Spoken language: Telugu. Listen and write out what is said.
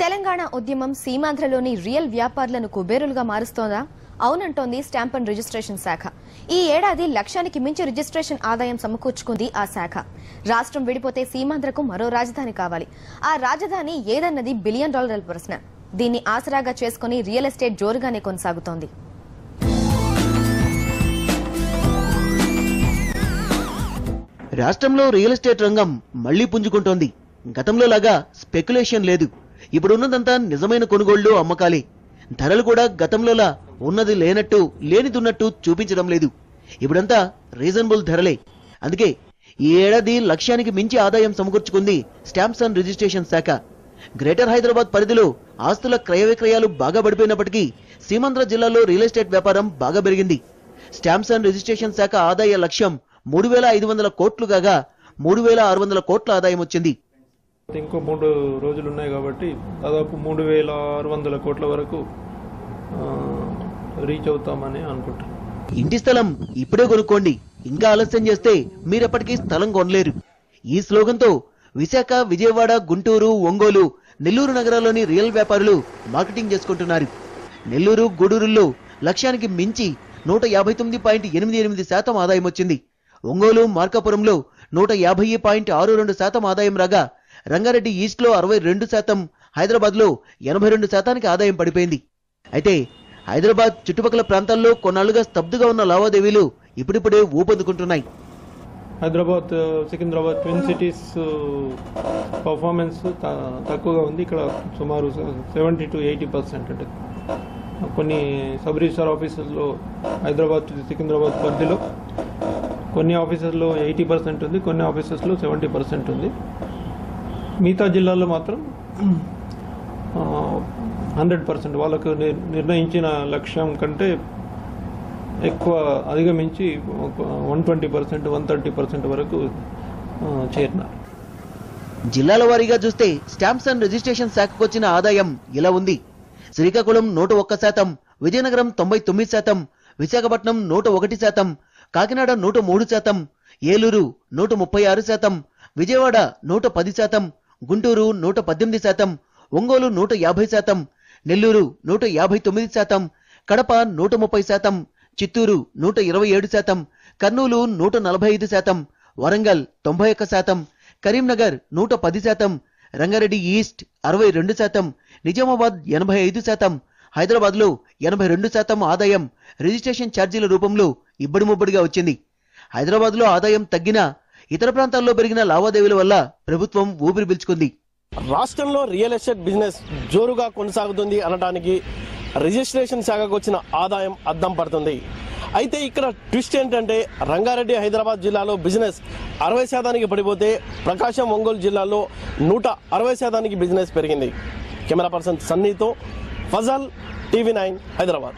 తెలంగాణ ఉద్యమం సీమాంధ్రలోని రియల్ వ్యాపారులను కుబేరులుగా మారుస్తోందా? అవునంటోంది స్టాంప్ అండ్ రిజిస్ట్రేషన్ శాఖ. ఈ ఏడాది లక్షానికి మించి రిజిస్ట్రేషన్ ఆదాయం సమకూర్చుకుంది ఆ శాఖ. రాష్ట్రం విడిపోతే సీమాంధ్రకు మరో రాజధాని కావాలి. ఆ రాజధాని ఏదన్నది $1 బిలియన్ ప్రశ్న. దీన్ని ఆసరాగా చేసుకుని రియల్ ఎస్టేట్ జోరుగానే కొనసాగుతోంది. రాష్ట్రంలో రియల్ ఎస్టేట్ రంగం మళ్లీ పుంజుకుంటోంది. గతంలో లాగా స్పెక్యులేషన్ లేదు. ఇప్పుడున్నదంతా నిజమైన కొనుగోళ్లు, అమ్మకాలే. ధరలు కూడా గతంలోలా ఉన్నది లేనట్టు లేనిదున్నట్టు చూపించడం లేదు. ఇప్పుడంతా రీజనబుల్ ధరలే. అందుకే ఈ ఏడాది లక్ష్యానికి మించి ఆదాయం సమకూర్చుకుంది స్టాంప్స్ అండ్ రిజిస్ట్రేషన్ శాఖ. గ్రేటర్ హైదరాబాద్ పరిధిలో ఆస్తుల క్రయ విక్రయాలు బాగా పడిపోయినప్పటికీ సీమాంధ్ర జిల్లాలో రియల్ ఎస్టేట్ వ్యాపారం బాగా పెరిగింది. స్టాంప్స్ అండ్ రిజిస్ట్రేషన్ శాఖ ఆదాయ లక్ష్యం 3,500 కోట్లు కాగా 3,600 కోట్ల ఆదాయం వచ్చింది. ఇంకో 3 రోజులు ఉన్నాయి కాబట్టి దాదాపు 3,600 కోట్ల వరకు రీచ్ అవుతామని అనుకుంటున్నాం. ఇంటి స్థలం ఇప్పుడే కొనుక్కోండి, ఇంకా ఆలస్యం చేస్తే మీరెప్పటికీ స్థలం కొనలేరు. ఈ స్లోగన్తో విశాఖ, విజయవాడ, గుంటూరు, ఒంగోలు, నెల్లూరు నగరాల్లోని రియల్ వ్యాపారులు మార్కెటింగ్ చేసుకుంటున్నారు. నెల్లూరు, గూడూరుల్లో లక్ష్యానికి మించి 159.88% ఆదాయం వచ్చింది. ఒంగోలు, మార్కాపురంలో 150.62% ఆదాయం రాగా రంగారెడ్డి ఈస్ట్ లో 62%, హైదరాబాద్ లో 82% ఆదాయం పడిపోయింది. అయితే హైదరాబాద్ చుట్టుపక్కల ప్రాంతాల్లో కొన్నాళ్లుగా స్తబ్దుగా ఉన్న లావాదేవీలు ఇప్పుడిప్పుడే ఊపందుకుంటున్నాయి. Hyderabad, Secunderabad twin cities performance తక్కువగా ఉంది. ఇక్కడ సుమారు 70 to 80%. అంటే కొన్ని సబ్ రిజిస్టార్ ఆఫీసెస్లో హైదరాబాద్, సికింద్రాబాద్ పరిధిలో కొన్ని ఆఫీసెస్లో 80% ఉంది, కొన్ని ఆఫీసెస్లో 70% ఉంది. మిగతా జిల్లాల్లో మాత్రం 100% వాళ్ళకు నిర్ణయించిన లక్ష్యం కంటే ఎక్కువ అధిగమించి 120%, 130% వరకు చేరినారు. జిల్లాల వారీగా చూస్తే స్టాంప్స్ అండ్ రిజిస్ట్రేషన్ శాఖకు వచ్చిన ఆదాయం ఇలా ఉంది. శ్రీకాకుళం 101%, విజయనగరం 99%, విశాఖపట్నం 101%, కాకినాడ 103%, ఏలూరు 136%, విజయవాడ 110%, గుంటూరు 118%, ఒంగోలు 150%, నెల్లూరు 159%, కడప 130%, చిత్తూరు 127%, కర్నూలు 145%, వరంగల్ 91%, కరీంనగర్ 110%, రంగారెడ్డి ఈస్ట్ 62%, నిజామాబాద్ 85%, హైదరాబాద్ లో 82% ఆదాయం రిజిస్ట్రేషన్ ఛార్జీల రూపంలో ఇబ్బడి ముబ్బడిగా వచ్చింది. హైదరాబాద్ లో ఆదాయం తగ్గినా ఇతర ప్రాంతాల్లో పెరిగిన లావాదేవీల వల్ల ప్రభుత్వం ఊపిరి పీల్చుకుంది. రాష్ట్రంలో రియల్ ఎస్టేట్ బిజినెస్ జోరుగా కొనసాగుతుంది అనడానికి రిజిస్ట్రేషన్ శాఖకు వచ్చిన ఆదాయం అద్దం పడుతుంది. అయితే ఇక్కడ ట్విస్ట్ ఏంటంటే రంగారెడ్డి, హైదరాబాద్ జిల్లాలో బిజినెస్ 60% పడిపోతే ప్రకాశం, ఒంగోలు జిల్లాలో 160% బిజినెస్ పెరిగింది. కెమెరా పర్సన్ సన్నీతో ఫజల్, TV9 హైదరాబాద్.